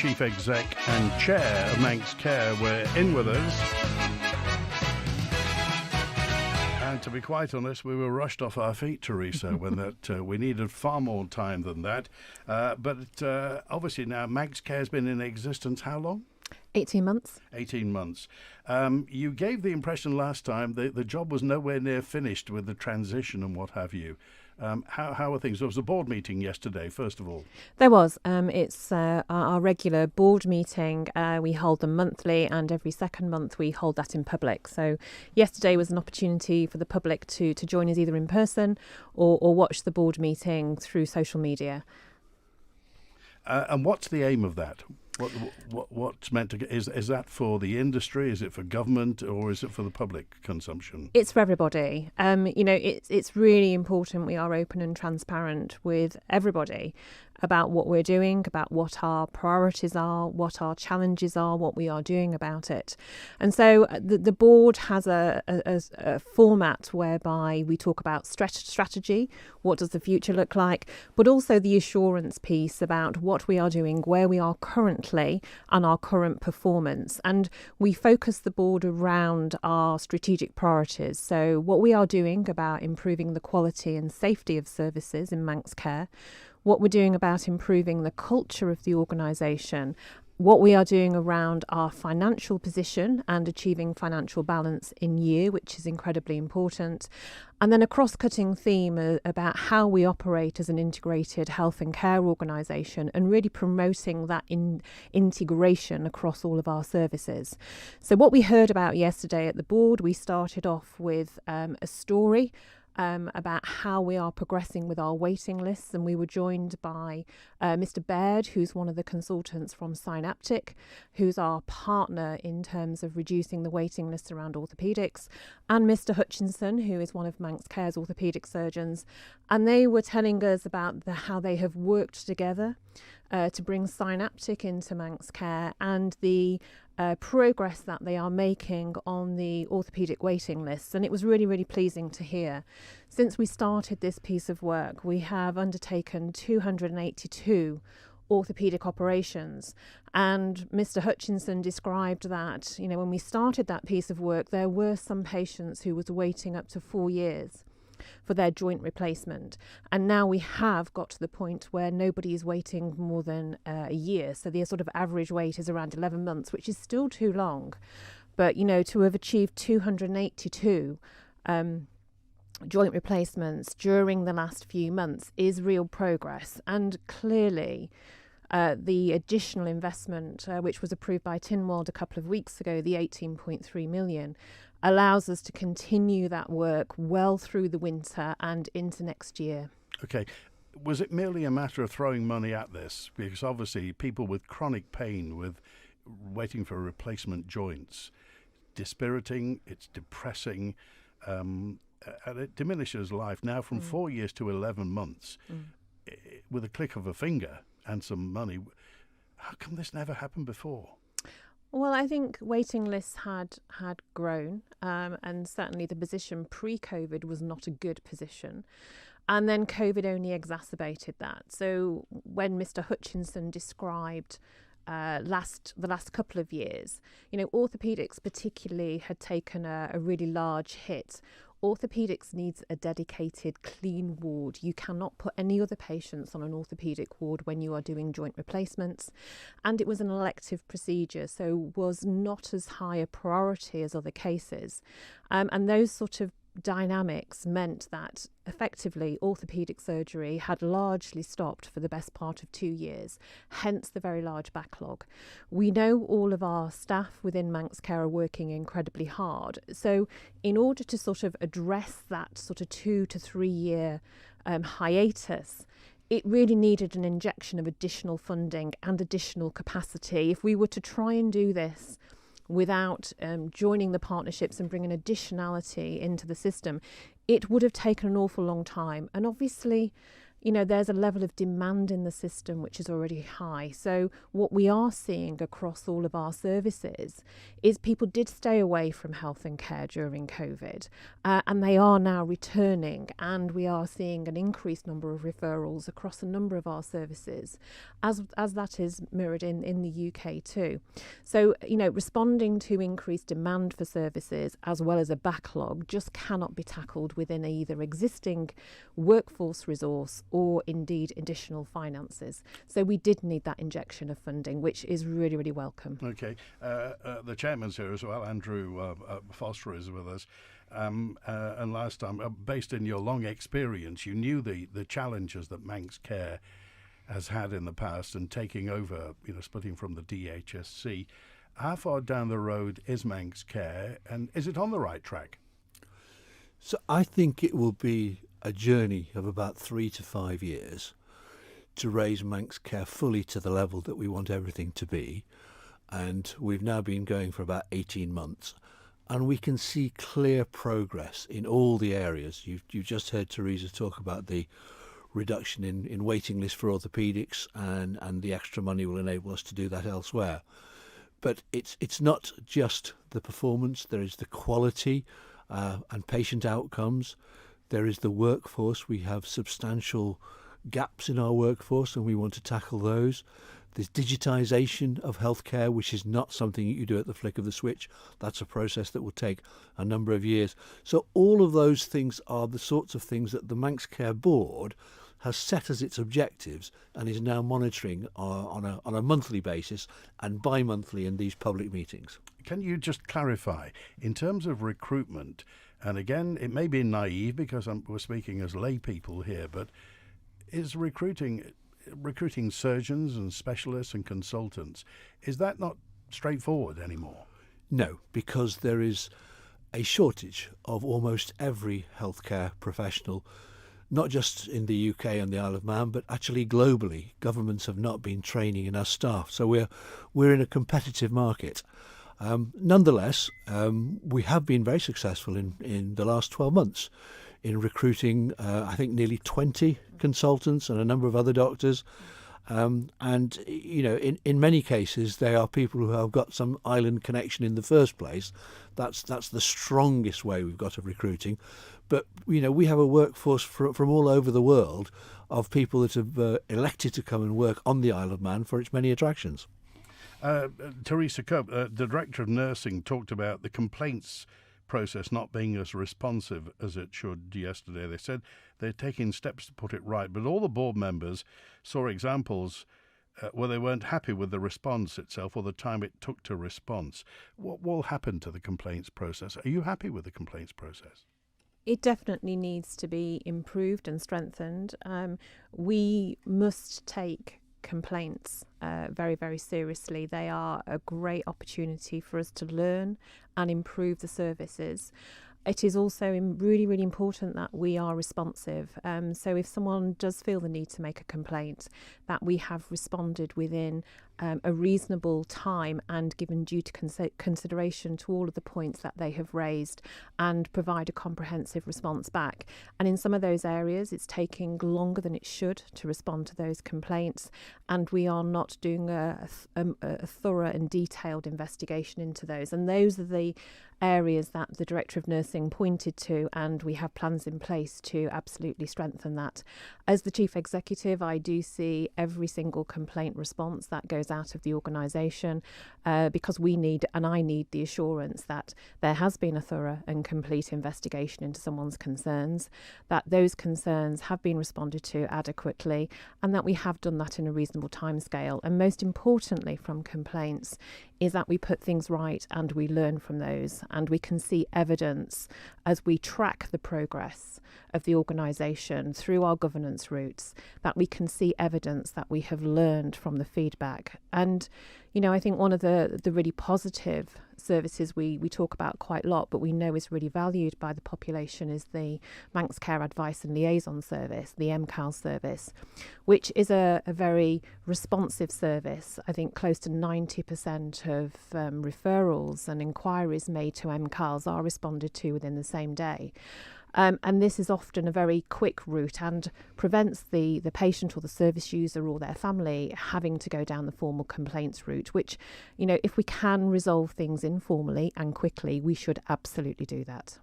Chief Exec and Chair of Manx Care, were in with us. And to be quite honest, we were rushed off our feet, Teresa, when we needed far more time than that. But obviously now Manx Care has been in existence how long? 18 months. 18 months. You gave the impression last time that the job was nowhere near finished with the transition and what have you. How are things? There was a board meeting yesterday, first of all. There was. It's our regular board meeting. We hold them monthly, and every second month we hold that in public. So yesterday was an opportunity for the public to join us either in person or watch the board meeting through social media. And what's the aim of that? What's meant to is that for the industry? Is it for government, or is it for the public consumption? It's for everybody. It's really important we are open and transparent with everybody about what we're doing, about what our priorities are, what our challenges are, what we are doing about it. And so the board has a format whereby we talk about strategy, what does the future look like, but also the assurance piece about what we are doing, where we are currently, and our current performance. And we focus the board around our strategic priorities. So what we are doing about improving the quality and safety of services in Manx Care, what we're doing about improving the culture of the organisation, what we are doing around our financial position and achieving financial balance in year, which is incredibly important, and then a cross-cutting theme about how we operate as an integrated health and care organisation and really promoting that integration across all of our services. So what we heard about yesterday at the board, we started off with a story about how we are progressing with our waiting lists, and we were joined by Mr. Baird, who's one of the consultants from Synaptic, who's our partner in terms of reducing the waiting lists around orthopaedics, and Mr. Hutchinson, who is one of Manx Care's orthopaedic surgeons, and they were telling us about how they have worked together to bring Synaptic into Manx Care and the progress that they are making on the orthopaedic waiting lists. And it was really, really pleasing to hear. Since we started this piece of work, we have undertaken 282 orthopaedic operations. And Mr. Hutchinson described that, when we started that piece of work, there were some patients who was waiting up to 4 years for their joint replacement, and now we have got to the point where nobody is waiting more than a year. So the sort of average wait is around 11 months, which is still too long. But to have achieved 282 joint replacements during the last few months is real progress. And clearly the additional investment, which was approved by Tynwald a couple of weeks ago, the 18.3 million, allows us to continue that work well through the winter and into next year. Okay. Was it merely a matter of throwing money at this? Because obviously people with chronic pain, with waiting for replacement joints, dispiriting, it's depressing, and it diminishes life. Now from 4 years to 11 months, with a click of a finger and some money, how come this never happened before? Well, I think waiting lists had grown, and certainly the position pre-COVID was not a good position. And then COVID only exacerbated that. So when Mr. Hutchinson described the last couple of years, orthopaedics particularly had taken a really large hit. Orthopaedics needs a dedicated clean ward. You cannot put any other patients on an orthopaedic ward when you are doing joint replacements. And it was an elective procedure, so was not as high a priority as other cases. And those sort of dynamics meant that effectively orthopaedic surgery had largely stopped for the best part of 2 years, hence the very large backlog. We know all of our staff within Manx Care are working incredibly hard. So in order to sort of address that sort of 2 to 3 year hiatus, it really needed an injection of additional funding and additional capacity. If we were to try and do this without joining the partnerships and bringing additionality into the system, it would have taken an awful long time. And obviously, there's a level of demand in the system which is already high. So what we are seeing across all of our services is people did stay away from health and care during COVID, and they are now returning, and we are seeing an increased number of referrals across a number of our services, as that is mirrored in the UK too. So, responding to increased demand for services as well as a backlog just cannot be tackled within either existing workforce resource or indeed additional finances. So we did need that injection of funding, which is really, really welcome. Okay. The chairman's here as well. Andrew Foster is with us. And last time, based in your long experience, you knew the challenges that Manx Care has had in the past, and taking over, splitting from the DHSC. How far down the road is Manx Care, and is it on the right track? So I think it will be a journey of about 3 to 5 years to raise Manx Care fully to the level that we want everything to be. And we've now been going for about 18 months. And we can see clear progress in all the areas. You just heard Teresa talk about the reduction in waiting lists for orthopaedics, and the extra money will enable us to do that elsewhere. But it's not just the performance, there is the quality and patient outcomes. There is the workforce. We have substantial gaps in our workforce, and we want to tackle those. There's digitisation of healthcare, which is not something you do at the flick of the switch. That's a process that will take a number of years. So all of those things are the sorts of things that the Manx Care Board has set as its objectives and is now monitoring on a monthly basis and bi-monthly in these public meetings. Can you just clarify, in terms of recruitment, and again, it may be naive because we're speaking as lay people here, but is recruiting surgeons and specialists and consultants, is that not straightforward anymore? No, because there is a shortage of almost every healthcare professional, not just in the UK and the Isle of Man, but actually globally. Governments have not been training enough staff, so we're in a competitive market. Nonetheless, we have been very successful in the last 12 months in recruiting, I think, nearly 20 consultants and a number of other doctors. And, in many cases, they are people who have got some island connection in the first place. That's the strongest way we've got of recruiting. But, we have a workforce from all over the world of people that have elected to come and work on the Isle of Man for its many attractions. Teresa Cope, the Director of Nursing, talked about the complaints process not being as responsive as it should yesterday. They said they're taking steps to put it right, but all the board members saw examples where they weren't happy with the response itself or the time it took to respond. What will happen to the complaints process? Are you happy with the complaints process? It definitely needs to be improved and strengthened. We must take complaints very, very seriously. They are a great opportunity for us to learn and improve the services. It is also really, really important that we are responsive. So if someone does feel the need to make a complaint, that we have responded within a reasonable time and given due consideration to all of the points that they have raised and provide a comprehensive response back. And in some of those areas, it's taking longer than it should to respond to those complaints, and we are not doing a thorough and detailed investigation into those. And those are the areas that the Director of Nursing pointed to, and we have plans in place to absolutely strengthen that. As the Chief Executive, I do see every single complaint response that goes out of the organisation because we need, and I need, the assurance that there has been a thorough and complete investigation into someone's concerns, that those concerns have been responded to adequately, and that we have done that in a reasonable timescale. And most importantly from complaints is that we put things right and we learn from those, and we can see evidence as we track the progress of the organisation through our governance routes, that we can see evidence that we have learned from the feedback. And I think one of the really positive services we talk about quite a lot, but we know is really valued by the population, is the Manx Care Advice and Liaison Service, the MCAL service, which is a very responsive service. I think close to 90% of referrals and inquiries made to MCALs are responded to within the same day. And this is often a very quick route and prevents the patient or the service user or their family having to go down the formal complaints route, which, if we can resolve things informally and quickly, we should absolutely do that.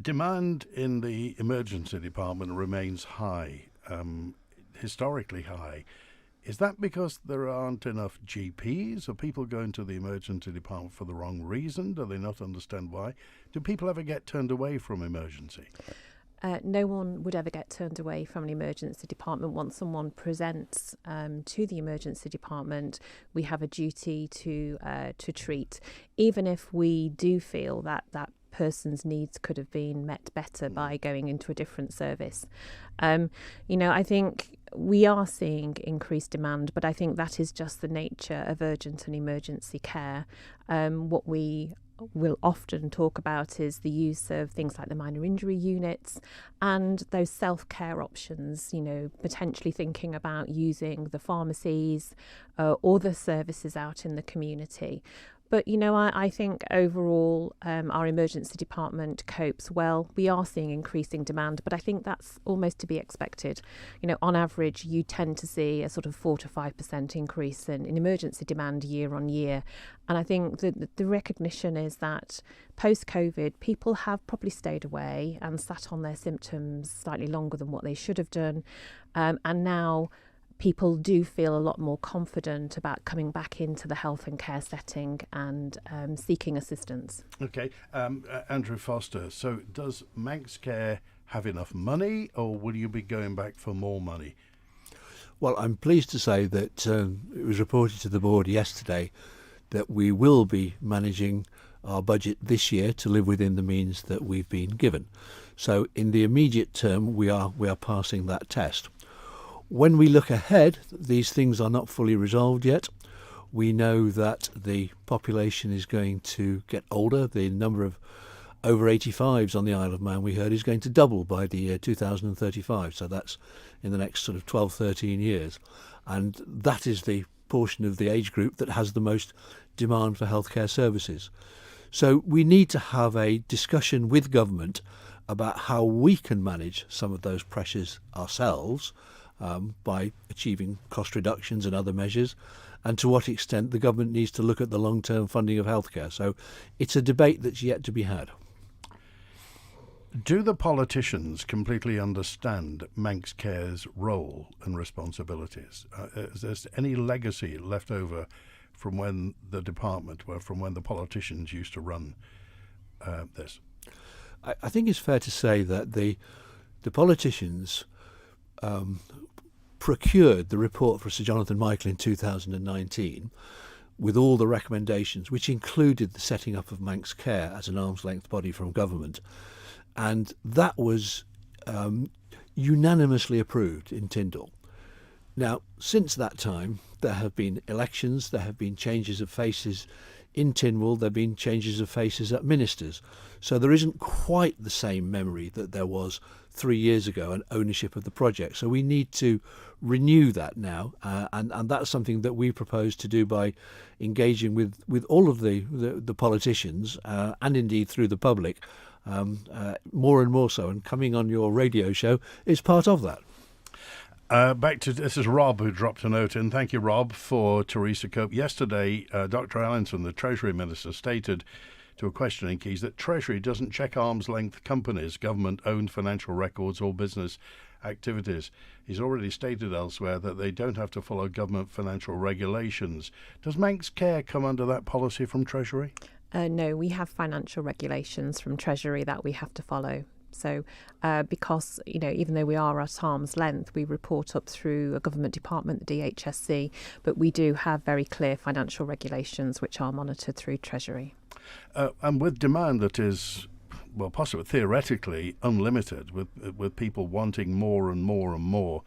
Demand in the emergency department remains high, historically high. Is that because there aren't enough GPs? Are people going to the emergency department for the wrong reason? Do they not understand why? Do people ever get turned away from emergency? No one would ever get turned away from an emergency department. Once someone presents to the emergency department, we have a duty to treat, even if we do feel that person's needs could have been met better by going into a different service. I think we are seeing increased demand, but I think that is just the nature of urgent and emergency care. What we will often talk about is the use of things like the minor injury units and those self-care options, potentially thinking about using the pharmacies or the services out in the community. But, I think overall our emergency department copes well. We are seeing increasing demand, but I think that's almost to be expected. On average, you tend to see a sort of 4 to 5% increase in emergency demand year on year. And I think the recognition is that post-COVID, people have probably stayed away and sat on their symptoms slightly longer than what they should have done. And now people do feel a lot more confident about coming back into the health and care setting and seeking assistance. Okay, Andrew Foster, so does Manx Care have enough money, or will you be going back for more money? Well, I'm pleased to say that it was reported to the board yesterday that we will be managing our budget this year to live within the means that we've been given. So in the immediate term, we are passing that test. When we look ahead, these things are not fully resolved yet. We know that the population is going to get older. The number of over 85s on the Isle of Man, we heard, is going to double by the year 2035. So that's in the next sort of 12, 13 years. And that is the portion of the age group that has the most demand for healthcare services. So we need to have a discussion with government about how we can manage some of those pressures ourselves, by achieving cost reductions and other measures, and to what extent the government needs to look at the long-term funding of healthcare. So it's a debate that's yet to be had. Do the politicians completely understand Manx Care's role and responsibilities? Is there any legacy left over from when the politicians used to run this? I think it's fair to say that the politicians procured the report for Sir Jonathan Michael in 2019 with all the recommendations, which included the setting up of Manx Care as an arm's length body from government. And that was unanimously approved in Tyndall. Now, since that time, there have been elections, there have been changes of faces in Tynwald, there have been changes of faces at ministers. So there isn't quite the same memory that there was 3 years ago and ownership of the project. So we need to renew that now, and that's something that we propose to do by engaging with all of the politicians and indeed through the public, more and more so. And coming on your radio show is part of that. This is Rob who dropped a note in. Thank you, Rob, for Teresa Cope. Yesterday, Dr. Allinson, the Treasury Minister, stated to a questioning Keys that Treasury doesn't check arm's length companies, government-owned financial records or business activities. He's already stated elsewhere that they don't have to follow government financial regulations. Does Manx Care come under that policy from Treasury? No, we have financial regulations from Treasury that we have to follow. So because, even though we are at arm's length, we report up through a government department, the DHSC, but we do have very clear financial regulations which are monitored through Treasury. And with demand that is, well, possibly theoretically unlimited, with people wanting more and more and more,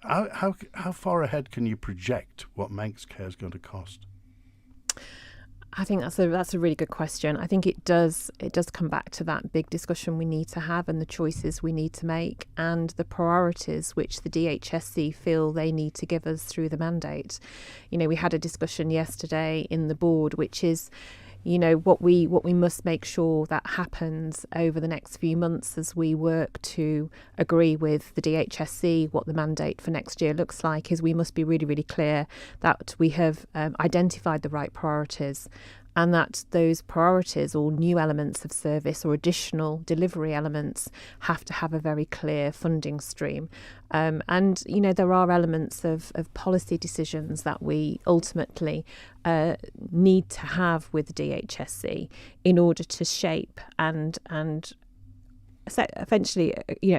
how far ahead can you project what Manx Care is going to cost? I think that's a really good question. I think it does come back to that big discussion we need to have and the choices we need to make and the priorities which the DHSC feel they need to give us through the mandate. We had a discussion yesterday in the board, which is, what we must make sure that happens over the next few months as we work to agree with the DHSC what the mandate for next year looks like is we must be really, really clear that we have identified the right priorities, and that those priorities or new elements of service or additional delivery elements have to have a very clear funding stream. And there are elements of policy decisions that we ultimately need to have with the DHSC in order to shape and eventually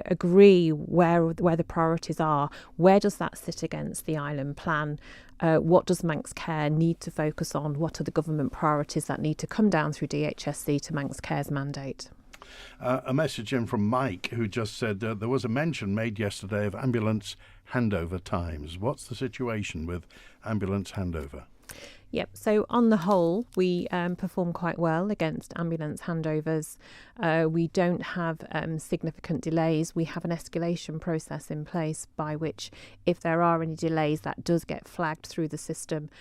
agree where the priorities are. Where does that sit against the island plan? What does Manx Care need to focus on? What are the government priorities that need to come down through DHSC to Manx Care's mandate? A message in from Mike, who just said there was a mention made yesterday of ambulance handover times. What's the situation with ambulance handover? Yep. So on the whole, we perform quite well against ambulance handovers. We don't have significant delays. We have an escalation process in place by which, if there are any delays, that does get flagged through the system.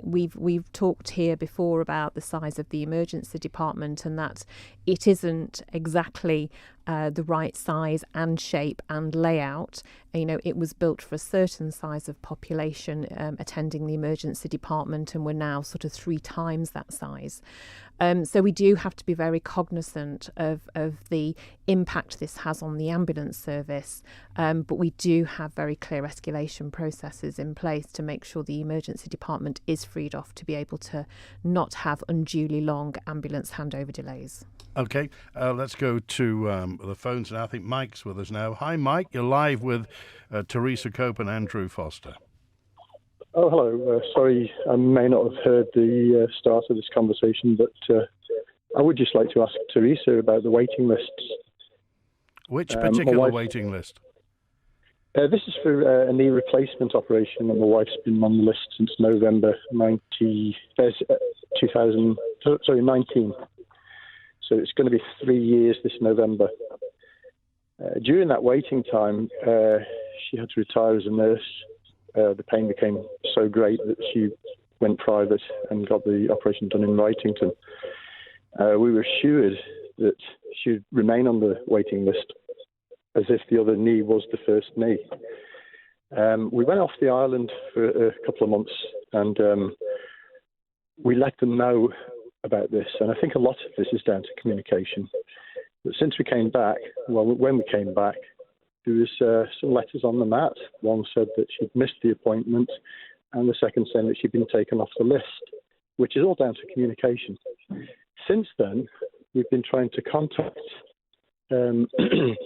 We've talked here before about the size of the emergency department and that it isn't exactly the right size and shape and layout. It was built for a certain size of population attending the emergency department, and we're now sort of 3 times that size. So we do have to be very cognizant of the impact this has on the ambulance service, but we do have very clear escalation processes in place to make sure the emergency department is freed off to be able to not have unduly long ambulance handover delays. Okay, let's go to the phones now. I think Mike's with us now. Hi, Mike. You're live with Teresa Cope and Andrew Foster. Oh, hello. Sorry, I may not have heard the start of this conversation, but I would just like to ask Teresa about the waiting lists. Which particular waiting list? This is for a knee replacement operation, and my wife's been on the list since November 19. So it's going to be 3 years this November. During that waiting time, she had to retire as a nurse. The pain became so great that she went private and got the operation done in Wrightington. We were assured that she'd remain on the waiting list as if the other knee was the first knee. We went off the island for a couple of months and we let them know about this. And I think a lot of this is down to communication. But since we came back, when we came back, there was some letters on the mat. One said that she'd missed the appointment, and the second saying that she'd been taken off the list, which is all down to communication. Since then, we've been trying to contact the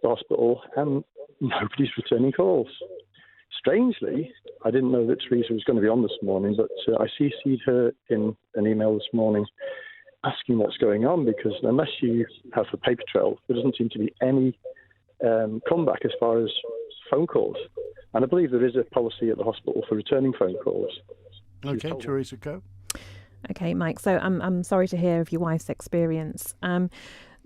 hospital, and nobody's returning calls. Strangely, I didn't know that Teresa was going to be on this morning, but I CC'd her in an email this morning asking what's going on, because unless you have a paper trail, there doesn't seem to be any comeback as far as phone calls. And I believe there is a policy at the hospital for returning phone calls. Okay, Teresa, go. Okay, Mike. So I'm sorry to hear of your wife's experience.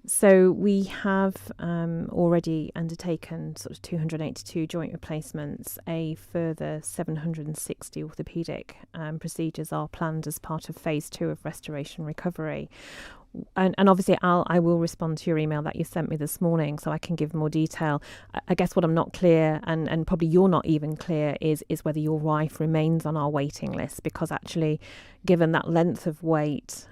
So we have already undertaken sort of 282 joint replacements. A further 760 orthopaedic procedures are planned as part of phase 2 of restoration recovery. And obviously I will respond to your email that you sent me this morning so I can give more detail. I guess what I'm not clear, and probably you're not even clear, is whether your wife remains on our waiting list, because actually, given that length of wait,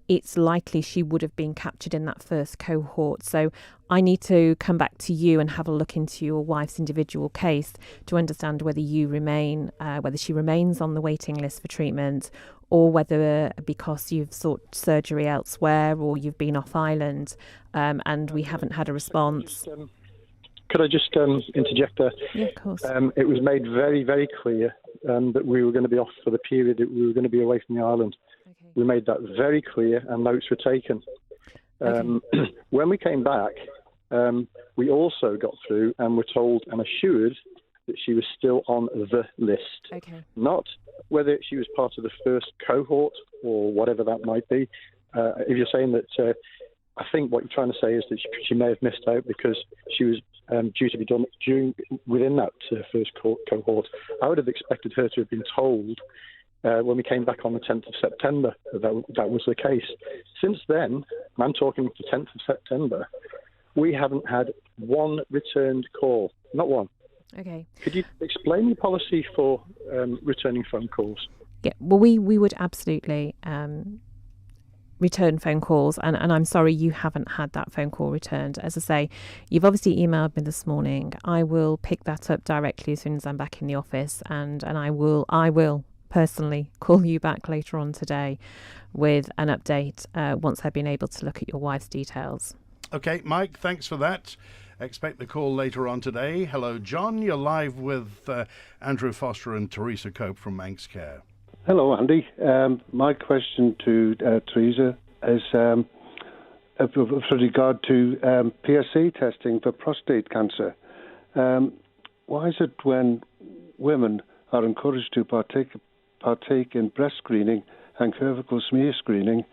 it's likely she would have been captured in that first cohort. So I need to come back to you and have a look into your wife's individual case to understand whether you remain, whether she remains on the waiting list for treatment, or whether because you've sought surgery elsewhere or you've been off island and we haven't had a response. Could I just interject there? Yeah, of course. It was made very, very clear that we were going to be off for the period that we were going to be away from the island. Okay. We made that very clear and notes were taken. When we came back, we also got through and were told and assured that she was still on the list. Okay. Not whether she was part of the first cohort or whatever that might be. If you're saying that, I think what you're trying to say is that she may have missed out because she was due to be done within that first cohort. I would have expected her to have been told when we came back on the 10th of September, that was the case. Since then, and I'm talking the 10th of September, we haven't had one returned call, not one. Okay. Could you explain your policy for returning phone calls? Yeah, well, we would absolutely return phone calls, and I'm sorry you haven't had that phone call returned. As I say, you've obviously emailed me this morning. I will pick that up directly as soon as I'm back in the office, and I will personally call you back later on today with an update once I've been able to look at your wife's details. Okay, Mike, thanks for that. Expect the call later on today. Hello, John. You're live with Andrew Foster and Teresa Cope from Manx Care. Hello, Andy. My question to Teresa is with regard to PSA testing for prostate cancer. Why is it when women are encouraged to partake in breast screening and cervical smear screening,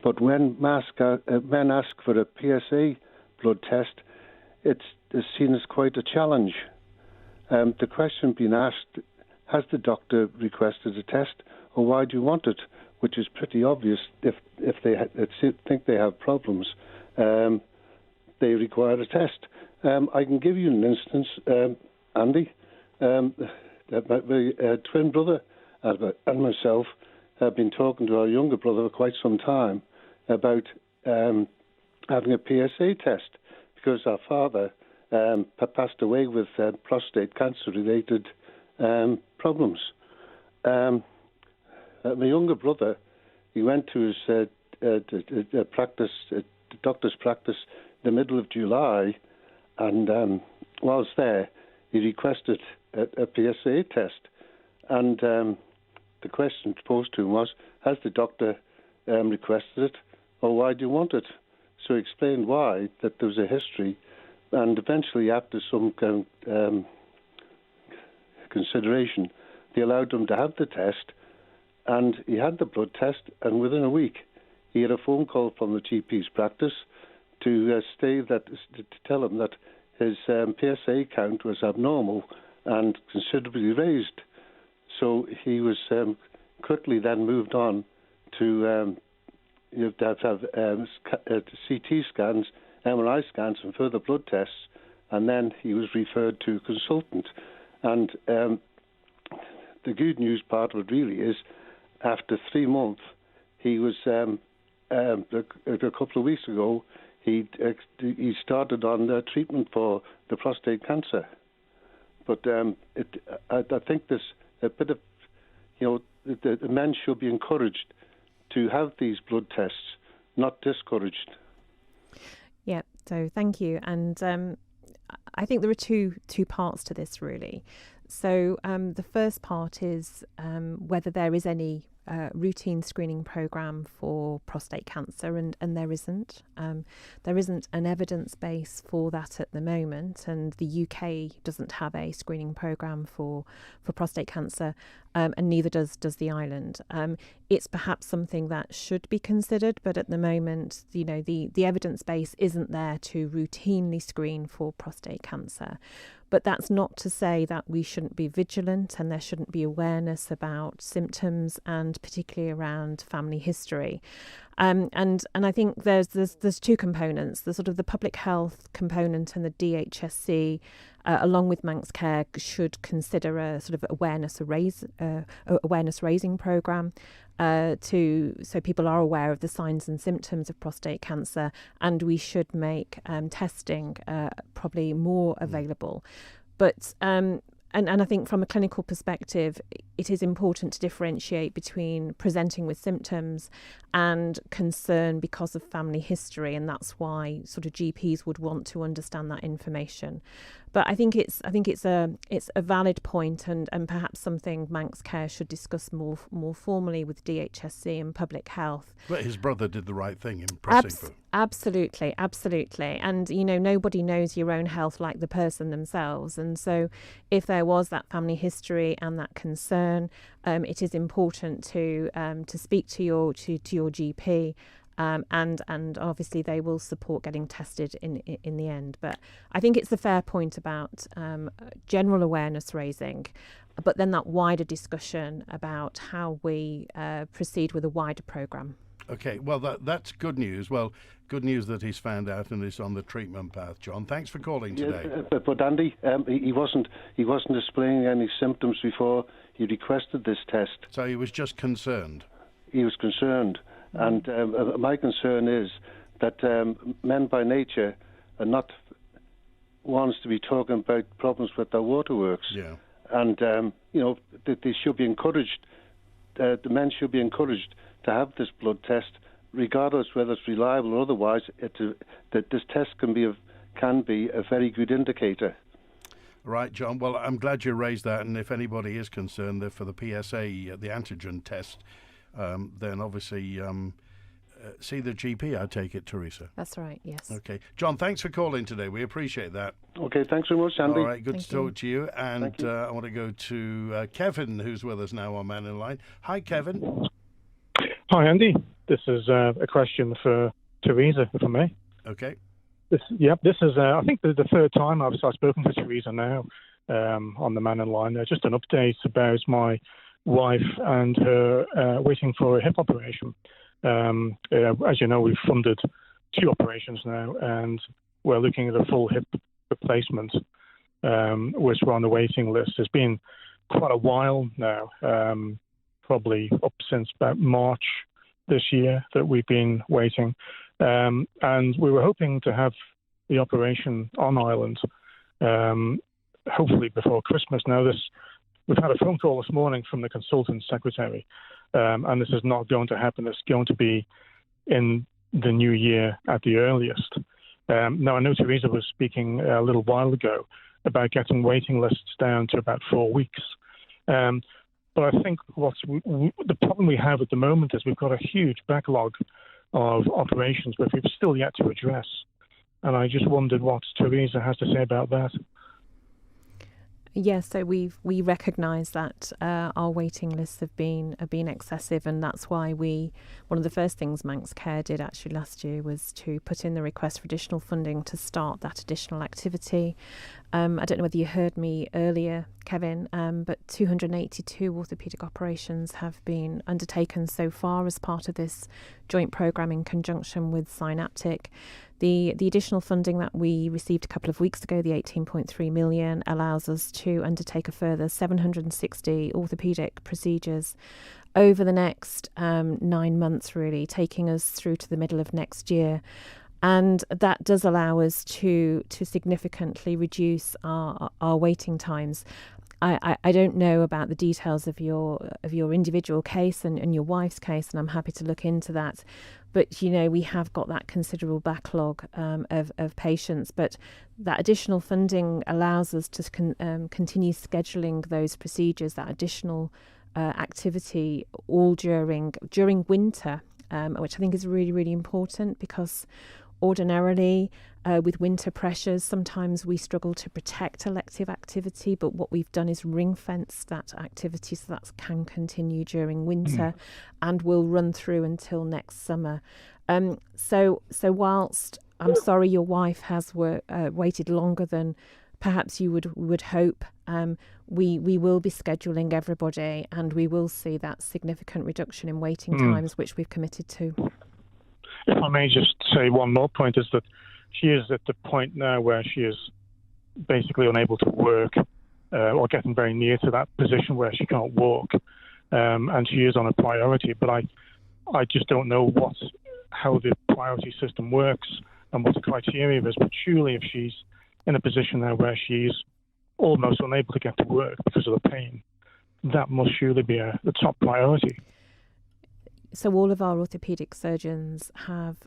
but when men ask for a PSA blood test, it's seen as quite a challenge? The question being asked, has the doctor requested a test, or why do you want it? Which is pretty obvious. If they think they have problems, they require a test. I can give you an instance, Andy. My twin brother and myself have been talking to our younger brother for quite some time about having a PSA test, because our father passed away with prostate cancer-related problems. My younger brother, he went to his doctor's practice in the middle of July, and whilst there, he requested a PSA test. And the question posed to him was, has the doctor requested it, or why do you want it? So he explained why, that there was a history, and eventually, after some consideration, they allowed him to have the test, and he had the blood test, and within a week, he had a phone call from the GP's practice to tell him that his PSA count was abnormal and considerably raised. So he was quickly then moved on to have CT scans, MRI scans, and further blood tests, and then he was referred to a consultant. And the good news part of it really is, after 3 months, he was a couple of weeks ago, he started on treatment for the prostate cancer. But I think there's a bit of, the men should be encouraged to have these blood tests, not discouraged. Yeah, so thank you. And I think there are two parts to this, really. So the first part is whether there is any routine screening programme for prostate cancer, and there isn't. There isn't an evidence base for that at the moment, and the UK doesn't have a screening programme for prostate cancer, and neither does the island. It's perhaps something that should be considered, but at the moment, the evidence base isn't there to routinely screen for prostate cancer. But that's not to say that we shouldn't be vigilant, and there shouldn't be awareness about symptoms, and particularly around family history. And I think there's two components: the sort of the public health component, and the DHSC, along with Manx Care, should consider a sort of awareness raising programme so people are aware of the signs and symptoms of prostate cancer, and we should make testing probably more available. But and I think from a clinical perspective, it is important to differentiate between presenting with symptoms and concern because of family history, and that's why sort of GPs would want to understand that information. But I think it's a valid point, and perhaps something Manx Care should discuss more formally with DHSC and public health. But his brother did the right thing in pressing for. Absolutely. And nobody knows your own health like the person themselves, and so if there was that family history and that concern, it is important to speak to your GP and obviously they will support getting tested in the end. But I think it's a fair point about general awareness raising, but then that wider discussion about how we proceed with a wider programme. Okay, well, that's good news. Well, good news that he's found out and is on the treatment path. John, thanks for calling today. Yeah, but Andy, he wasn't displaying any symptoms before he requested this test. So he was just concerned. He was concerned, and my concern is that men by nature are not ones to be talking about problems with their waterworks. Yeah. And they should be encouraged. The men should be encouraged to have this blood test, regardless whether it's reliable or otherwise. That this test can be a very good indicator. Right, John. Well, I'm glad you raised that. And if anybody is concerned that for the PSA, the antigen test, then obviously see the GP, I take it, Teresa. That's right, yes. Okay. John, thanks for calling today. We appreciate that. Okay, thanks very much, Andy. All right, good Thank to talk to you. And you. I want to go to Kevin, who's with us now on Mannin Line. Hi, Kevin. Hi, Andy. This is a question for Teresa, if I may. Okay. This is I think the third time I've spoken to Teresa now on the Mannin Line. Just an update about my wife and her waiting for a hip operation. As you know, we've funded 2 operations now, and we're looking at a full hip replacement, which we're on the waiting list. It's been quite a while now, probably up since about March this year that we've been waiting. And we were hoping to have the operation on Ireland, hopefully before Christmas. Now, we've had a phone call this morning from the consultant secretary, and this is not going to happen. It's going to be in the new year at the earliest. Now, I know Teresa was speaking a little while ago about getting waiting lists down to about 4 weeks. But I think the problem we have at the moment is we've got a huge backlog of operations which we've still yet to address. And I just wondered what Teresa has to say about that. Yes, so we recognise that our waiting lists have been excessive, and that's why one of the first things Manx Care did actually last year was to put in the request for additional funding to start that additional activity. I don't know whether you heard me earlier, Kevin, but 282 orthopaedic operations have been undertaken so far as part of this joint programme in conjunction with Synaptic. The additional funding that we received a couple of weeks ago, the 18.3 million, allows us to undertake a further 760 orthopaedic procedures over the next 9 months, really, taking us through to the middle of next year. And that does allow us to significantly reduce our waiting times. I don't know about the details of your individual case and your wife's case, and I'm happy to look into that. But, we have got that considerable backlog of patients. But that additional funding allows us to continue scheduling those procedures, that additional activity, all during winter, which I think is really, really important, because ordinarily, with winter pressures, sometimes we struggle to protect elective activity, but what we've done is ring-fence that activity so that can continue during winter and will run through until next summer. So whilst I'm sorry your wife has waited longer than perhaps you would hope, we will be scheduling everybody, and we will see that significant reduction in waiting times, which we've committed to. If I may just say one more point, is that she is at the point now where she is basically unable to work or getting very near to that position where she can't walk, and she is on a priority. But I just don't know how the priority system works and what the criteria is. But surely if she's in a position now where she's almost unable to get to work because of the pain, that must surely be the top priority. So all of our orthopaedic surgeons have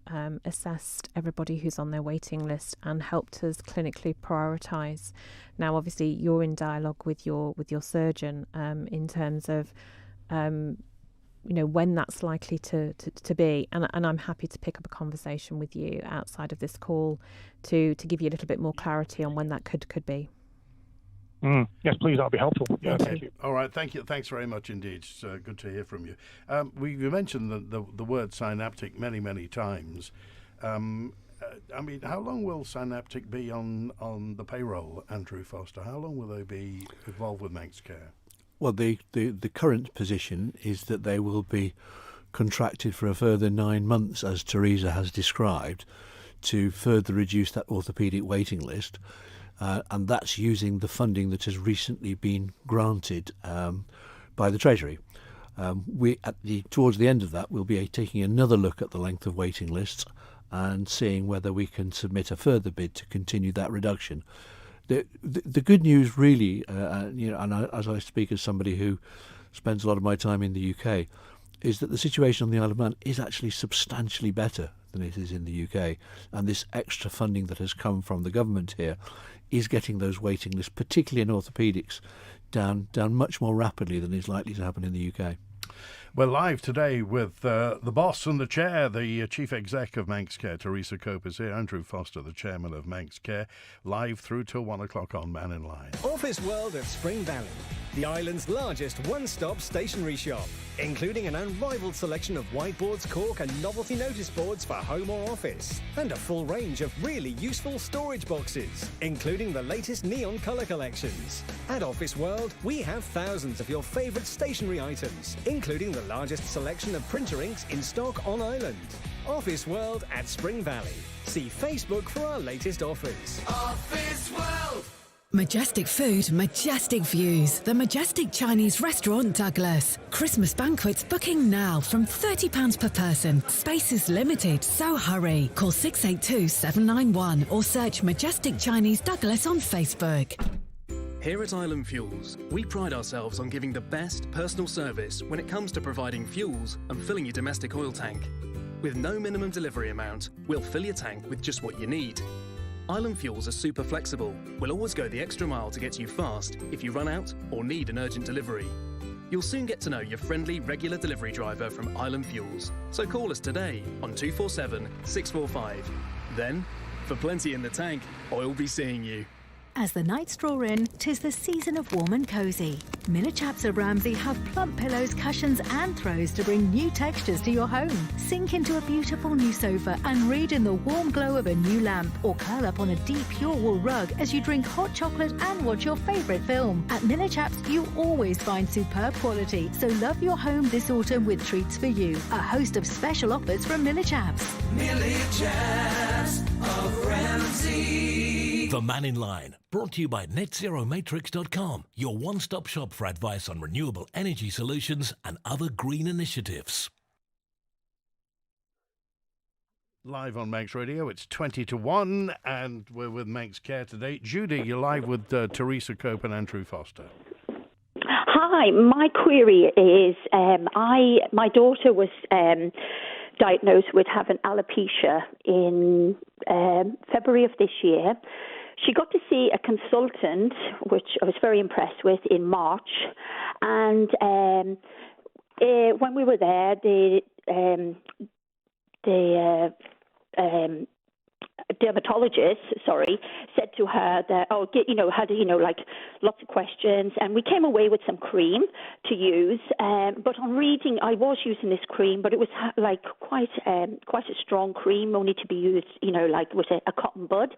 assessed everybody who's on their waiting list and helped us clinically prioritise. Now, obviously, you're in dialogue with your surgeon in terms of when that's likely to be, and I'm happy to pick up a conversation with you outside of this call to give you a little bit more clarity on when that could be. Yes, please, that'll be helpful. Yeah, thank you. All right, thank you. Thanks very much indeed. It's good to hear from you. You mentioned the word synaptic many, many times. I mean, how long will synaptic be on the payroll, Andrew Foster? How long will they be involved with Manx Care? Well, the current position is that they will be contracted for a further 9 months, as Teresa has described, to further reduce that orthopaedic waiting list. And that's using the funding that has recently been granted by the Treasury. Towards the end of that, we'll be taking another look at the length of waiting lists and seeing whether we can submit a further bid to continue that reduction. The good news, really, and as I speak as somebody who spends a lot of my time in the UK, is that the situation on the Isle of Man is actually substantially better than it is in the UK, and this extra funding that has come from the government here is getting those waiting lists, particularly in orthopaedics, down much more rapidly than is likely to happen in the UK. We're live today with the boss and the chair, the chief exec of Manx Care, Teresa Cope, is here. Andrew Foster, the chairman of Manx Care, live through till 1 o'clock on Mannin Line. Office World at Spring Valley, the island's largest one-stop stationery shop, including an unrivaled selection of whiteboards, cork and novelty notice boards for home or office, and a full range of really useful storage boxes, including the latest neon colour collections. At Office World, we have thousands of your favourite stationery items, including the largest selection of printer inks in stock on island. Office World at Spring Valley. See Facebook for our latest offers. Office World! Majestic food, majestic views. The Majestic Chinese Restaurant Douglas. Christmas banquets booking now from £30 per person. Space is limited, so hurry. Call 682 791 or search Majestic Chinese Douglas on Facebook. Here at Island Fuels, we pride ourselves on giving the best personal service when it comes to providing fuels and filling your domestic oil tank. With no minimum delivery amount, we'll fill your tank with just what you need. Island Fuels are super flexible. We'll always go the extra mile to get to you fast if you run out or need an urgent delivery. You'll soon get to know your friendly, regular delivery driver from Island Fuels. So call us today on 247 645. Then, for plenty in the tank, I'll be seeing you. As the nights draw in, 'tis the season of warm and cosy. Miller Chaps of Ramsey have plump pillows, cushions and throws to bring new textures to your home. Sink into a beautiful new sofa and read in the warm glow of a new lamp, or curl up on a deep pure wool rug as you drink hot chocolate and watch your favourite film. At Miller Chaps, you always find superb quality, so love your home this autumn with treats for you. A host of special offers from Miller Chaps. Miller Chaps of Ramsey. The Mannin Line, brought to you by netzeromatrix.com, your one-stop shop for advice on renewable energy solutions and other green initiatives. Live on Manx Radio, it's 20 to 1, and we're with Manx Care today. Judy, you're live with Teresa Cope and Andrew Foster. Hi, my query is, my daughter was diagnosed with having alopecia in February of this year. She got to see a consultant, which I was very impressed with, in March. And when we were there, the dermatologist, said to her that, had lots of questions, and we came away with some cream to use. But on reading, I was using this cream, but it was quite a strong cream, only to be used, with a cotton bud.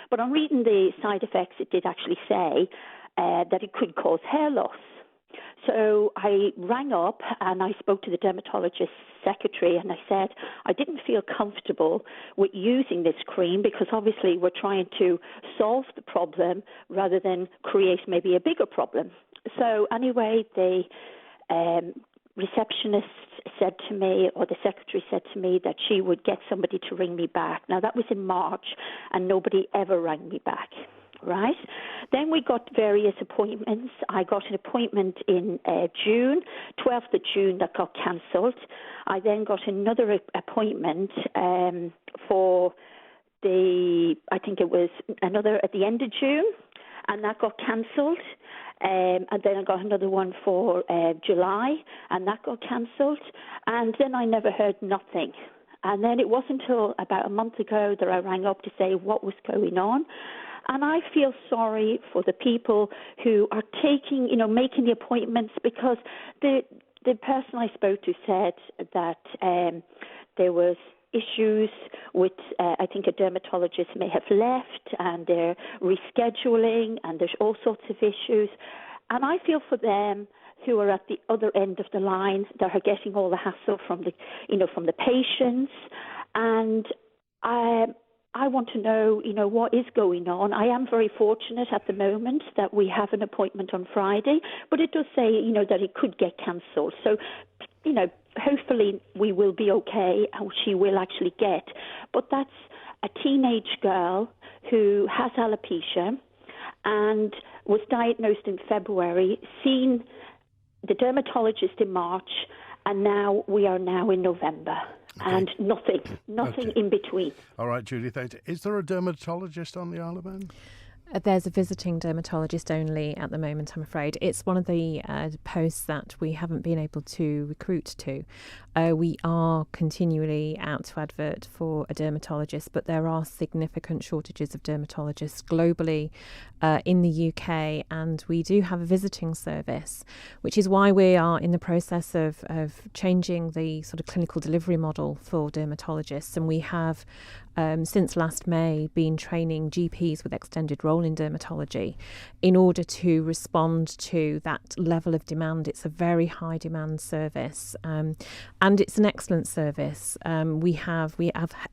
But on reading the side effects, it did actually say that it could cause hair loss. So I rang up and I spoke to the dermatologist's secretary, and I said I didn't feel comfortable with using this cream because obviously we're trying to solve the problem rather than create maybe a bigger problem. So anyway, the receptionist said to me, or the secretary said to me, that she would get somebody to ring me back. Now that was in March and nobody ever rang me back. Right. Then we got various appointments. I got an appointment in June, 12th of June, that got cancelled. I then got another appointment for I think it was another at the end of June, and that got cancelled. And then I got another one for July, and that got cancelled. And then I never heard nothing. And then it wasn't until about a month ago that I rang up to say what was going on. And I feel sorry for the people who are making the appointments, because the person I spoke to said that there was issues with, I think a dermatologist may have left, and they're rescheduling, and there's all sorts of issues. And I feel for them who are at the other end of the line, that are getting all the hassle from the patients. And I want to know, what is going on. I am very fortunate at the moment that we have an appointment on Friday, but it does say, that it could get cancelled. So, hopefully we will be okay, and she will actually get. But that's a teenage girl who has alopecia and was diagnosed in February, seen the dermatologist in March, and now we are now in November. Okay. And nothing in between. All right, Judy, thanks. Is there a dermatologist on the Isle of Man? There's a visiting dermatologist only at the moment, I'm afraid. It's one of the posts that we haven't been able to recruit to. We are continually out to advert for a dermatologist, but there are significant shortages of dermatologists globally in the UK, and we do have a visiting service, which is why we are in the process of changing the sort of clinical delivery model for dermatologists. And we have, since last May, been training GPs with extended role in dermatology in order to respond to that level of demand. It's a very high demand service, and it's an excellent service. We have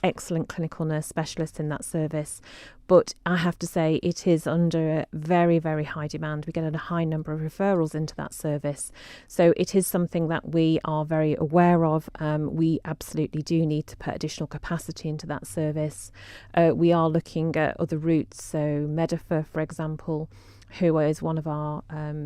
excellent clinical nurse specialists in that service, but I have to say it is under very, very high demand. We get a high number of referrals into that service. So it is something that we are very aware of. We absolutely do need to put additional capacity into that service. We are looking at other routes. So Medifer, for example, who is one of our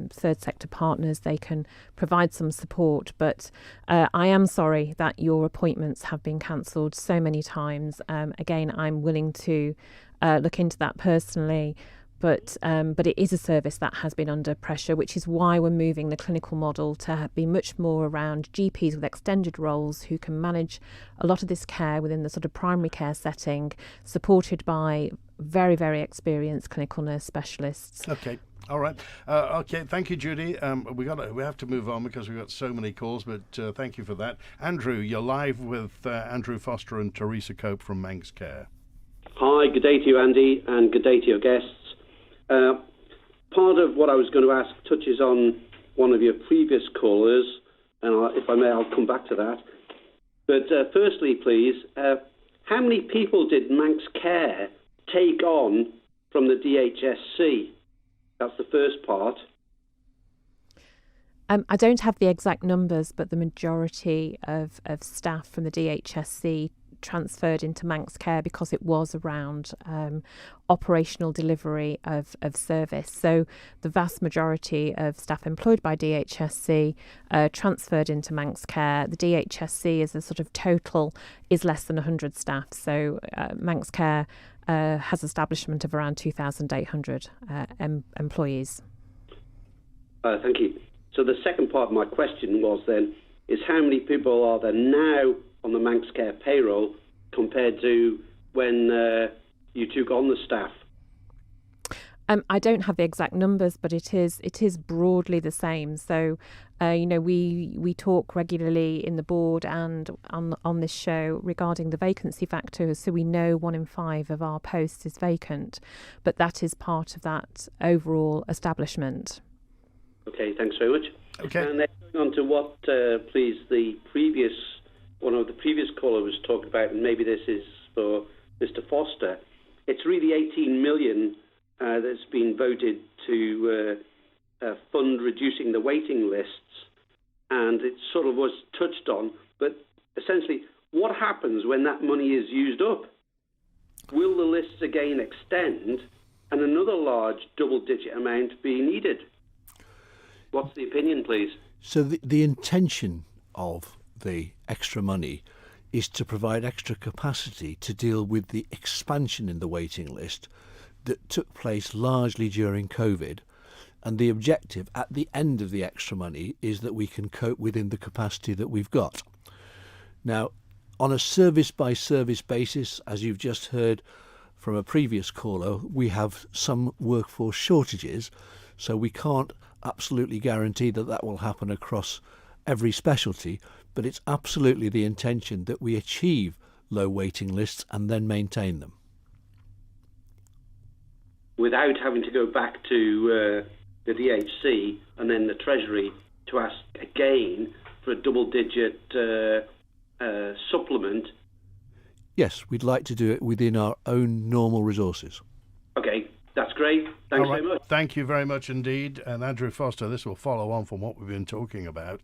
third sector partners, they can provide some support. But I am sorry that your appointments have been cancelled so many times. Again, I'm willing to look into that personally, but it is a service that has been under pressure, which is why we're moving the clinical model to be much more around GPs with extended roles who can manage a lot of this care within the sort of primary care setting, supported by very, very experienced clinical nurse specialists. Okay. All right. Okay. Thank you, Judy. We have to move on because we've got so many calls, but thank you for that. Andrew, you're live with Andrew Foster and Teresa Cope from Manx Care. Hi, good day to you, Andy, and good day to your guests. Part of what I was going to ask touches on one of your previous callers, and if I may, I'll come back to that. But firstly, please, how many people did Manx Care take on from the DHSC? That's the first part. I don't have the exact numbers, but the majority of staff from the DHSC transferred into Manx Care because it was around operational delivery of service. So the vast majority of staff employed by DHSC transferred into Manx Care. The DHSC as a sort of total is less than 100 staff. So Manx Care has establishment of around 2,800 employees. Thank you. So the second part of my question was then, is how many people are there now on the Manx Care payroll compared to when you took on the staff? I don't have the exact numbers, but it is broadly the same. So, we talk regularly in the board and on this show regarding the vacancy factors. So we know 1 in 5 of our posts is vacant, but that is part of that overall establishment. Okay, thanks very much. Okay. And then going on to what, please, one of the previous caller was talking about, and maybe this is for Mr. Foster. It's really 18 million that's been voted to fund reducing the waiting lists, and it sort of was touched on, but essentially, what happens when that money is used up? Will the lists again extend and another large double-digit amount be needed? What's the opinion, please? So the intention of the extra money is to provide extra capacity to deal with the expansion in the waiting list that took place largely during COVID. And the objective at the end of the extra money is that we can cope within the capacity that we've got. Now, On a service-by-service basis, as you've just heard from a previous caller, we have some workforce shortages, so we can't absolutely guarantee that that will happen across every specialty, but it's absolutely the intention that we achieve low waiting lists and then maintain them. Without having to go back to the DHC and then the Treasury to ask again for a double-digit supplement. Yes, we'd like to do it within our own normal resources. Okay, that's great. Thanks very much. Thank you very much indeed. And Andrew Foster, this will follow on from what we've been talking about.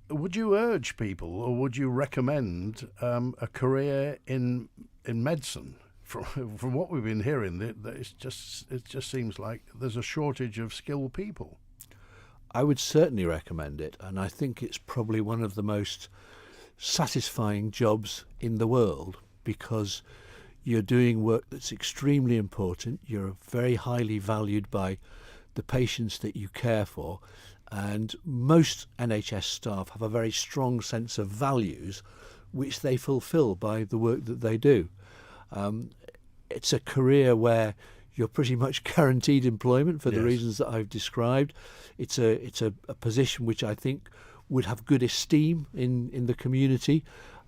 Would you urge people, or would you recommend a career in medicine? From what we've been hearing, it just seems like there's a shortage of skilled people. I would certainly recommend it, and I think it's probably one of the most satisfying jobs in the world, because you're doing work that's extremely important. You're very highly valued by the patients that you care for, and most NHS staff have a very strong sense of values which they fulfil by the work that they do. It's a career where you're pretty much guaranteed employment for the reasons that I've described. It's a position which I think would have good esteem in the community.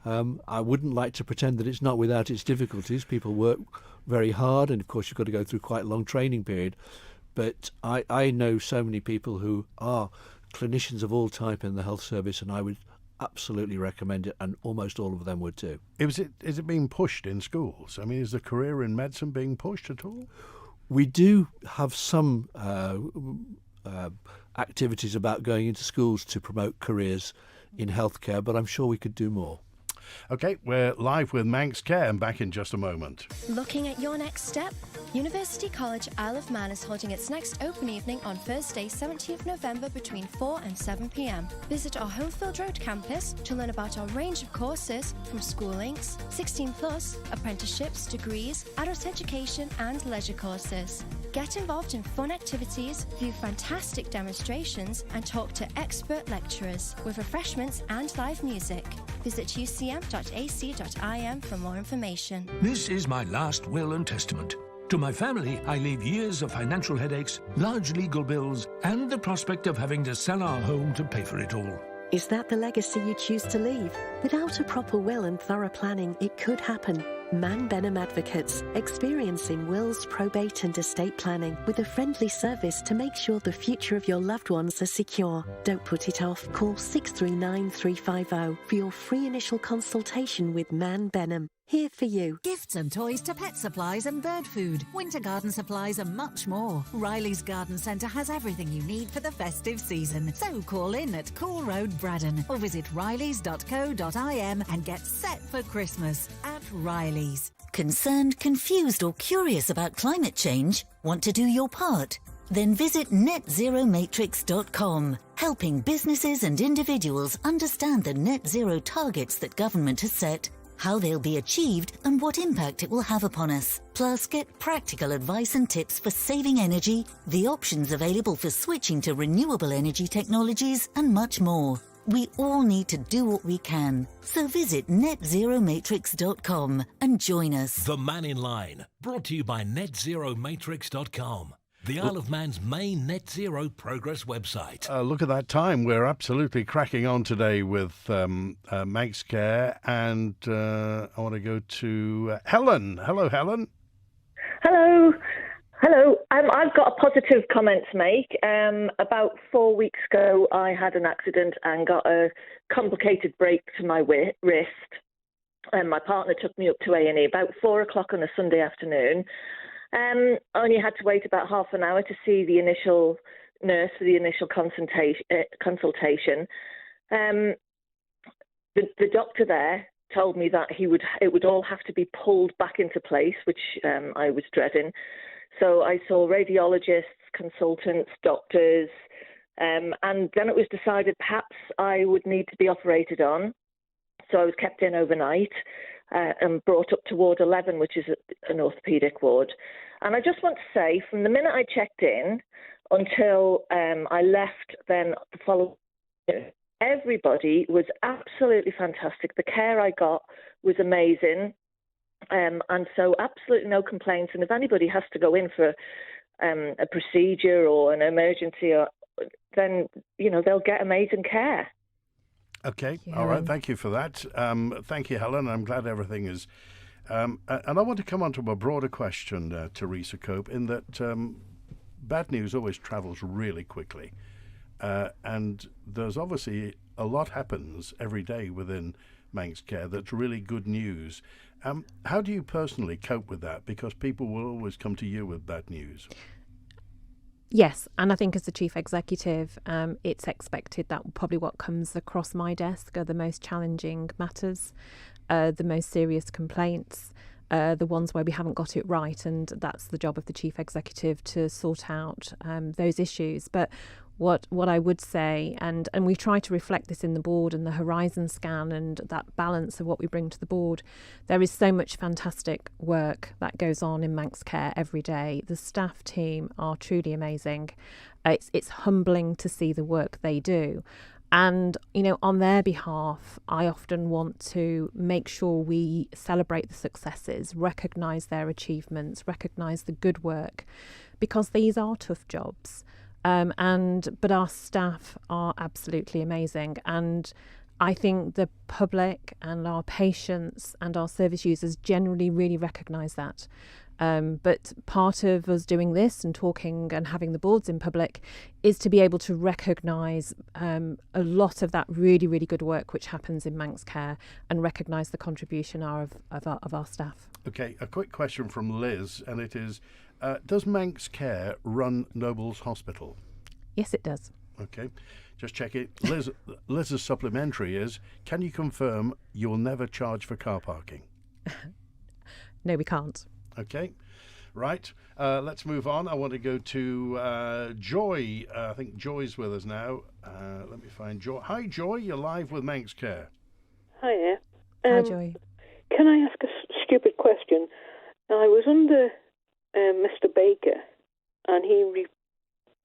I wouldn't like to pretend that it's not without its difficulties. People work very hard, and of course you've got to go through quite a long training period. But I know so many people who are clinicians of all type in the health service, and I would absolutely recommend it, and almost all of them would too. Is it being pushed in schools? I mean, is the career in medicine being pushed at all? We do have some activities about going into schools to promote careers in healthcare, but I'm sure we could do more. Okay, we're live with Manx Care, and back in just a moment. Looking at your next step? University College Isle of Man is holding its next open evening on Thursday, 17th November between 4 and 7 p.m. Visit our Homefield Road campus to learn about our range of courses from school links, 16 plus, apprenticeships, degrees, adult education and leisure courses. Get involved in fun activities, view fantastic demonstrations and talk to expert lecturers with refreshments and live music. Visit ucm.ac.im for more information. This is my last will and testament. To my family, I leave years of financial headaches, large legal bills, and the prospect of having to sell our home to pay for it all. Is that the legacy you choose to leave? Without a proper will and thorough planning, it could happen. Mannin Advocates, experiencing wills, probate and estate planning with a friendly service to make sure the future of your loved ones are secure. Don't put it off. Call 639 350 for your free initial consultation with Mannin. Here for you. Gifts and toys to pet supplies and bird food, winter garden supplies and much more. Riley's Garden Centre has everything you need for the festive season. So call in at Cool Road, Braddon, or visit rileys.co.im and get set for Christmas at Riley's. Concerned, confused or curious about climate change? Want to do your part? Then visit netzeromatrix.com, helping businesses and individuals understand the net zero targets that government has set, how they'll be achieved and what impact it will have upon us. Plus, get practical advice and tips for saving energy, the options available for switching to renewable energy technologies, and much more. We all need to do what we can. So visit netzeromatrix.com and join us. The Mannin Line, brought to you by netzeromatrix.com. The Isle of Man's main net zero progress website. Look at that time. We're absolutely cracking on today with Manx Care, and I want to go to Helen. Hello, Helen. Hello. Hello. I've got a positive comment to make. About 4 weeks ago, I had an accident and got a complicated break to my wrist. My partner took me up to A&E about 4 o'clock on a Sunday afternoon. I only had to wait about half an hour to see the initial nurse for the initial consultation. The doctor there told me that it would all have to be pulled back into place, which I was dreading. So I saw radiologists, consultants, doctors, and then it was decided perhaps I would need to be operated on. So I was kept in overnight and brought up to Ward 11, which is an orthopaedic ward. And I just want to say, from the minute I checked in until I left then the following year, everybody was absolutely fantastic. The care I got was amazing. And so absolutely no complaints. And if anybody has to go in for a procedure or an emergency, then, they'll get amazing care. Okay, all right, thank you for that. Thank you, Helen. I'm glad everything is... and I want to come on to a broader question, Teresa Cope, in that bad news always travels really quickly. And there's obviously a lot happens every day within Manx Care that's really good news. How do you personally cope with that? Because people will always come to you with bad news. Yes, and I think as the chief executive, it's expected that probably what comes across my desk are the most challenging matters, the most serious complaints, the ones where we haven't got it right, and that's the job of the chief executive to sort out those issues. But what I would say, and we try to reflect this in the board and the horizon scan and that balance of what we bring to the board, there is so much fantastic work that goes on in Manx Care every day. The staff team are truly amazing. It's humbling to see the work they do. And, on their behalf, I often want to make sure we celebrate the successes, recognise their achievements, recognise the good work, because these are tough jobs. But our staff are absolutely amazing. And I think the public and our patients and our service users generally really recognise that. But part of us doing this and talking and having the boards in public is to be able to recognise a lot of that really, really good work which happens in Manx Care and recognise the contribution of our staff. Okay, a quick question from Liz, and it is, does Manx Care run Nobles Hospital? Yes, it does. Okay, just check it. Liz's supplementary is, can you confirm you'll never charge for car parking? No, we can't. Okay, right. Let's move on. I want to go to Joy. I think Joy's with us now. Let me find Joy. Hi, Joy. You're live with Manx Care. Hiya. Hi, Joy. Can I ask a stupid question? I was under Mr. Baker, and he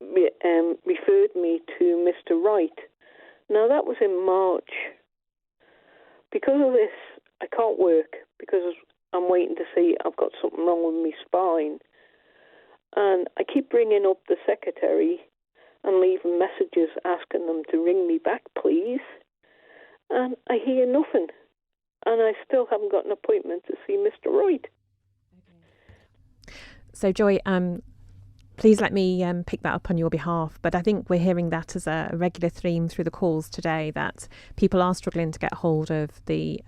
referred me to Mr. Wright. Now, that was in March. Because of this, I can't work because I'm waiting to see I've got something wrong with my spine. And I keep ringing up the secretary and leaving messages asking them to ring me back, please. And I hear nothing. And I still haven't got an appointment to see Mr. Wright. So, Joy, please let me pick that up on your behalf. But I think we're hearing that as a regular theme through the calls today, that people are struggling to get hold of the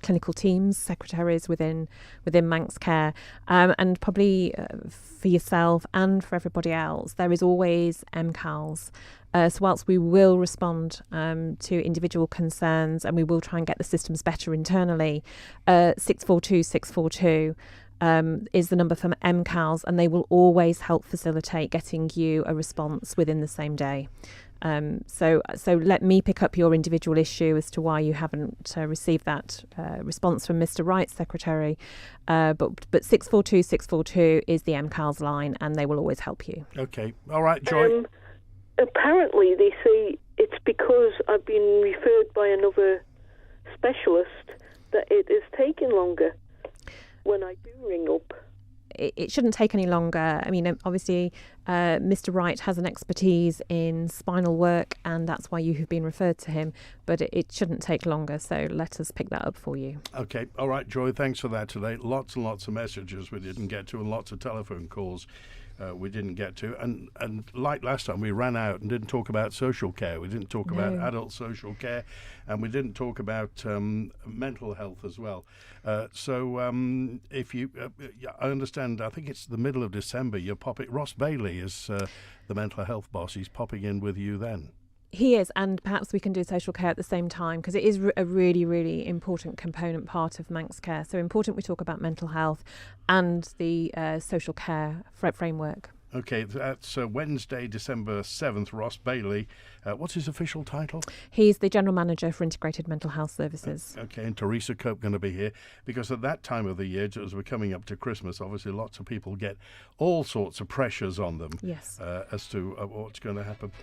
clinical teams, secretaries within Manx Care. And probably for yourself and for everybody else, there is always MCALs. So whilst we will respond to individual concerns and we will try and get the systems better internally, 642 642 is the number for MCALs, and they will always help facilitate getting you a response within the same day. So let me pick up your individual issue as to why you haven't received that response from Mr. Wright's secretary. But 642 642 is the MCALs line, and they will always help you. Okay. All right, Joy. Apparently, they say it's because I've been referred by another specialist that it is taking longer when I do ring up. It shouldn't take any longer. I mean, obviously, Mr. Wright has an expertise in spinal work, and that's why you have been referred to him. But it shouldn't take longer, so let us pick that up for you. Okay. All right, Joy, thanks for that today. Lots and lots of messages we didn't get to, and lots of telephone calls we didn't get to. And like last time, we ran out and didn't talk about social care. We didn't talk about adult social care, and we didn't talk about mental health as well. So if you, I understand, I think it's the middle of December, you're popping, Ross Bailey is the mental health boss. He's popping in with you then. He is, and perhaps we can do social care at the same time, because it is a really, really important component part of Manx Care. So important we talk about mental health and the social care framework. Okay, that's Wednesday, December 7th, Ross Bailey. What's his official title? He's the General Manager for Integrated Mental Health Services. Okay, and Teresa Cope going to be here, because at that time of the year, as we're coming up to Christmas, obviously lots of people get all sorts of pressures on them. Yes. As to what's going to happen.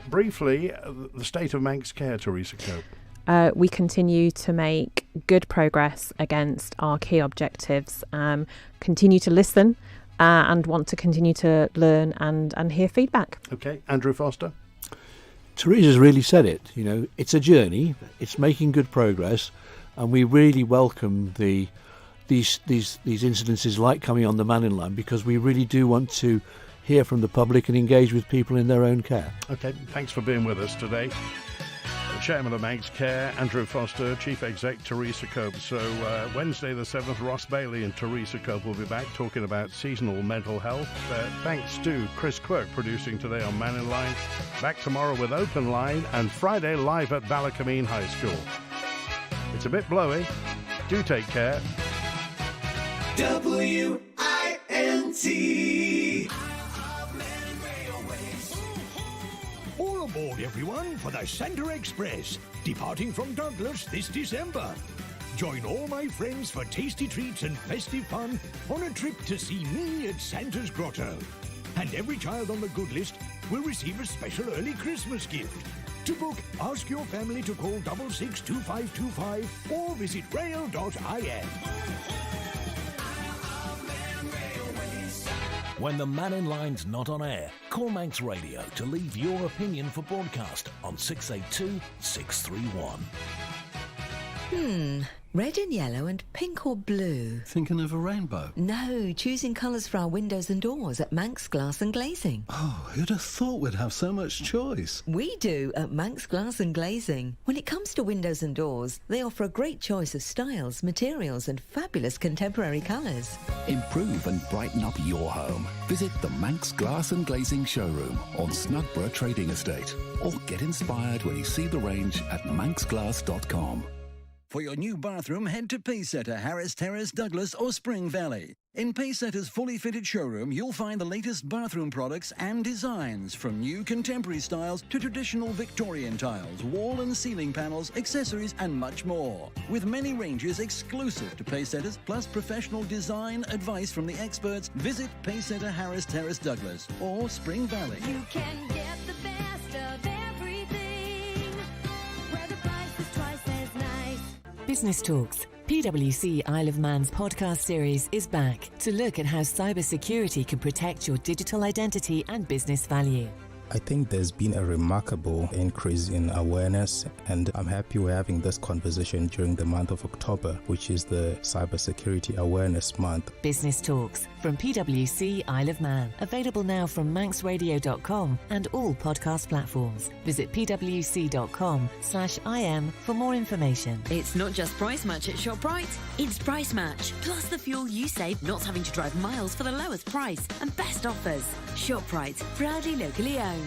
Briefly, the state of Manx care, Teresa Cope. We continue to make good progress against our key objectives, continue to listen and want to continue to learn and hear feedback. Okay, Andrew Foster. Teresa's really said it. You know, it's a journey. It's making good progress, and we really welcome these incidences like coming on the Mannin line, because we really do want to hear from the public and engage with people in their own care. Okay, thanks for being with us today. Chairman of Manx Care, Andrew Foster, Chief Exec, Teresa Cope. So Wednesday the 7th, Ross Bailey and Teresa Cope will be back talking about seasonal mental health. Thanks to Chris Quirk producing today on Mannin Line. Back tomorrow with Open Line, and Friday live at Ballacameen High School. It's a bit blowy. Do take care. WINT. All aboard, everyone, for the Santa Express, departing from Douglas this December. Join all my friends for tasty treats and festive fun on a trip to see me at Santa's Grotto. And every child on the good list will receive a special early Christmas gift. To book, ask your family to call 662525 or visit rail.in. When the Mannin Line's not on air, call Manx Radio to leave your opinion for broadcast on 682 631. Red and yellow and pink or blue? Thinking of a rainbow? No, choosing colours for our windows and doors at Manx Glass and Glazing. Oh, who'd have thought we'd have so much choice? We do at Manx Glass and Glazing. When it comes to windows and doors, they offer a great choice of styles, materials and fabulous contemporary colours. Improve and brighten up your home. Visit the Manx Glass and Glazing showroom on Snugborough Trading Estate, or get inspired when you see the range at manxglass.com. For your new bathroom, head to Pacesetter, Harris Terrace, Douglas or Spring Valley. In Pacesetter's fully fitted showroom, you'll find the latest bathroom products and designs, from new contemporary styles to traditional Victorian tiles, wall and ceiling panels, accessories and much more. With many ranges exclusive to Pacesetters, plus professional design advice from the experts, visit Pacesetter, Harris Terrace, Douglas or Spring Valley. You can get the best of everything, where the price is twice as nice. Business Talks, PwC Isle of Man's podcast series, is back to look at how cybersecurity can protect your digital identity and business value. I think there's been a remarkable increase in awareness, and I'm happy we're having this conversation during the month of October, which is the Cybersecurity Awareness Month. Business Talks from PwC Isle of Man. Available now from manxradio.com and all podcast platforms. Visit pwc.com/IM for more information. It's not just Price Match at ShopRite, it's Price Match, plus the fuel you save not having to drive miles for the lowest price and best offers. ShopRite, proudly locally owned.